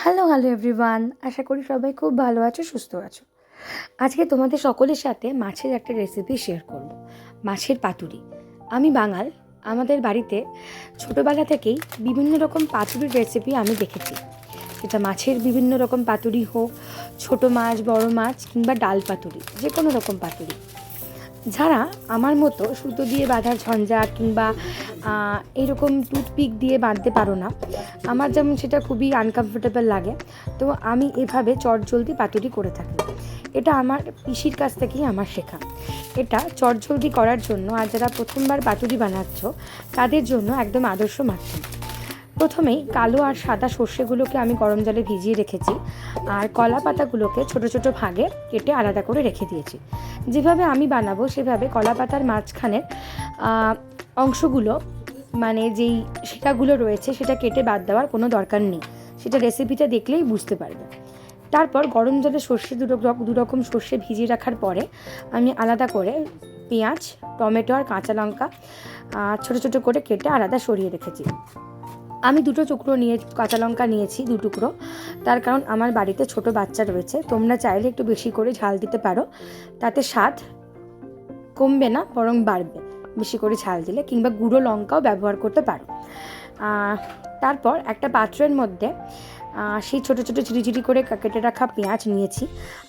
Hello everyone, আশা করি সবাই খুব ভালো আছো, সুস্থ আছো। আজকে তোমাদের সকলের সাথে মাছের একটা রেসিপি শেয়ার করব। মাছের পাতুরি। আমি বাঙাল, আমাদের বাড়িতে ছোটোবেলা থেকেই বিভিন্ন রকম পাতুরির রেসিপি আমি দেখেছি। এটা মাছের বিভিন্ন রকম পাতুরি হোক, ছোটো মাছ, বড় মাছ কিংবা ডাল পাতুরি, যে কোনো রকম পাতুরি। যারা আমার মতো সুতো দিয়ে বাঁধার ঝঞ্ঝাট কিংবা এরকম টুথপিক দিয়ে বাঁধতে পারো না, আমার যেমন সেটা খুবই আনকমফোর্টেবল লাগে, তো আমি এভাবে চটজলদি পাতুরি করে থাকি। এটা আমার পিসির কাছ থেকেই আমার শেখা। এটা চটজলদি করার জন্য আর যারা প্রথমবার পাতুরি বানাচ্ছ তাদের জন্য একদম আদর্শ মাধ্যম। প্রথমেই কালো আর সাদা সর্ষেগুলোকে আমি গরম জলে ভিজিয়ে রেখেছি, আর কলা পাতাগুলোকে ছোটো ছোটো ভাগে কেটে আলাদা করে রেখে দিয়েছি। যেভাবে আমি বানাবো সেভাবে কলা পাতার মাঝখানের অংশগুলো, মানে যেই শিরাগুলো রয়েছে সেটা কেটে বাদ দেওয়ার কোনো দরকার নেই, সেটা রেসিপিটা দেখলেই বুঝতে পারবে। তারপর গরম জলে সর্ষে দুরকম সর্ষে ভিজিয়ে রাখার পরে আমি আলাদা করে পেঁয়াজ, টমেটো আর কাঁচা লঙ্কা ছোটো ছোটো করে কেটে আলাদা সরিয়ে রেখেছি। আমি কাঁচা লঙ্কা নিয়েছি 2 টুকরো, তার কারণ আমার বাড়িতে ছোট বাচ্চা রয়েছে। তোমরা চাইলে একটু বেশি করে ঝাল দিতে পারো, তাতে স্বাদ কমবে না বরং বাড়বে বেশি করে ঝাল দিলে, কিংবা গুঁড়ো লঙ্কাও ব্যবহার করতে পারো। তারপর একটা পাত্রের মধ্যে সেই ছোটো ছোটো ঝিরিঝিরি করে কেটে রাখা পেঁয়াজ নিয়েছি,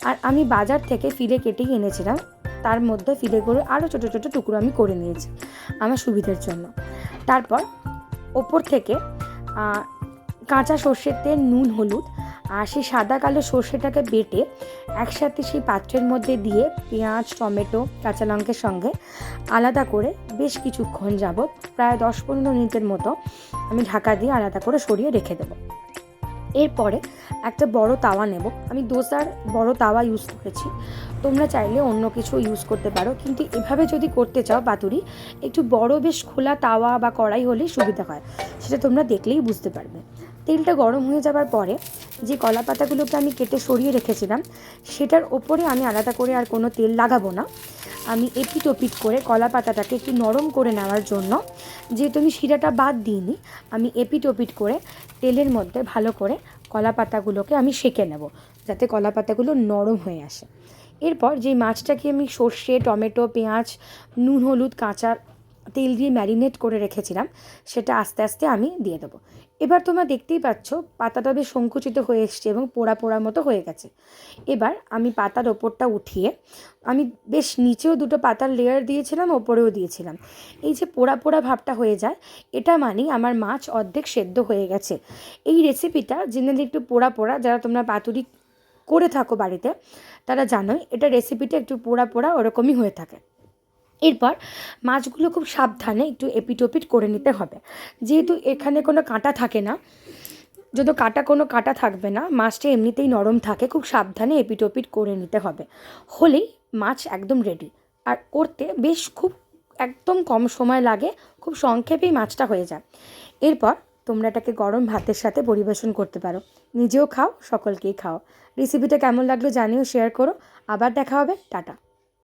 আর আমি বাজার থেকে ফিলে কেটেই এনেছিলাম। তার মধ্যে ফিলেগুলো আরও ছোটো ছোটো টুকরো আমি করে নিয়েছি আমার সুবিধার জন্য। তারপর ওপর থেকে কাঁচা সর্ষের তেল, নুন, হলুদ আর সেই সাদা কালো সর্ষেটাকে বেটে একসাথে সেই পাত্রের মধ্যে দিয়ে পেঁয়াজ, টমেটো, কাঁচা লঙ্কার সঙ্গে আলাদা করে বেশ কিছুক্ষণ যাবৎ, প্রায় 10-15 মিনিটের মতো আমি ঢাকা দিয়ে আলাদা করে সরিয়ে রেখে দেবো। এরপরে একটা বড় তাওয়া নেব। আমি দোসার বড় তাওয়া ইউজ করেছি, তোমরা চাইলে অন্য কিছু ইউজ করতে পারো, কিন্তু এভাবে যদি করতে চাও পাতুরি, একটু বড় বেশ খোলা তাওয়া বা কড়াই হলেই সুবিধা হয়, সেটা তোমরা দেখলেই বুঝতে পারবে। তেলটা গরম হয়ে যাবার পরে যে কলা পাতাগুলোকে আমি কেটে সরিয়ে রেখেছিলাম সেটার ওপরে আমি আলাদা করে আর কোনো তেল লাগাবো না। আমি এপিট ওপিট করে কলা পাতাটাকে একটু নরম করে নেওয়ার জন্য, যেহেতু আমি শিরাটা বাদ দিইনি, আমি এপিট ওপিট করে তেলের মধ্যে ভালো করে কলা পাতাগুলোকে আমি সেঁকে নেব, যাতে কলা পাতাগুলো নরম হয়ে আসে। এরপর যে মাছটাকে আমি সর্ষে, টমেটো, পেঁয়াজ, নুন, হলুদ, কাঁচা তেল দিয়ে ম্যারিনেট করে রেখেছিলাম সেটা আস্তে আস্তে আমি দিয়ে দেবো। এবার তোমরা দেখতেই পাচ্ছ পাতাটা বেশ সংকুচিত হয়ে এসছে এবং পোড়া পোড়া মতো হয়ে গেছে। এবার আমি পাতার ওপরটা উঠিয়ে, আমি বেশ নিচেও 2টো পাতার লেয়ার দিয়েছিলাম, ওপরেও দিয়েছিলাম। এই যে পোড়া পোড়া ভাবটা হয়ে যায়, এটা মানেই আমার মাছ অর্ধেক সেদ্ধ হয়ে গেছে। এই রেসিপিটা জেনারেলি একটু পোড়া পোড়া, যারা তোমরা পাতুরি করে থাকো বাড়িতে তারা জানোই এটা রেসিপিটা একটু পোড়া পোড়া ওরকমই হয়ে থাকে। এরপর মাছগুলো খুব সাবধানে একটু এপিট ওপিট করে নিতে হবে, যেহেতু এখানে কোনো কাঁটা থাকে না। যদি কোনো কাঁটা থাকবে না, মাছটা এমনিতেই নরম থাকে, খুব সাবধানে এপিট ওপিট করে নিতে হবে, হলেই মাছ একদম রেডি। আর করতে বেশ খুব একদম কম সময় লাগে, খুব সংক্ষেপেই মাছটা হয়ে যায়। এরপর তোমরা এটাকে গরম ভাতের সাথে পরিবেশন করতে পারো, নিজেও খাও, সকলকেই খাও। রেসিপিটা কেমন লাগলো জানিও, শেয়ার করো। আবার দেখা হবে, টাটা।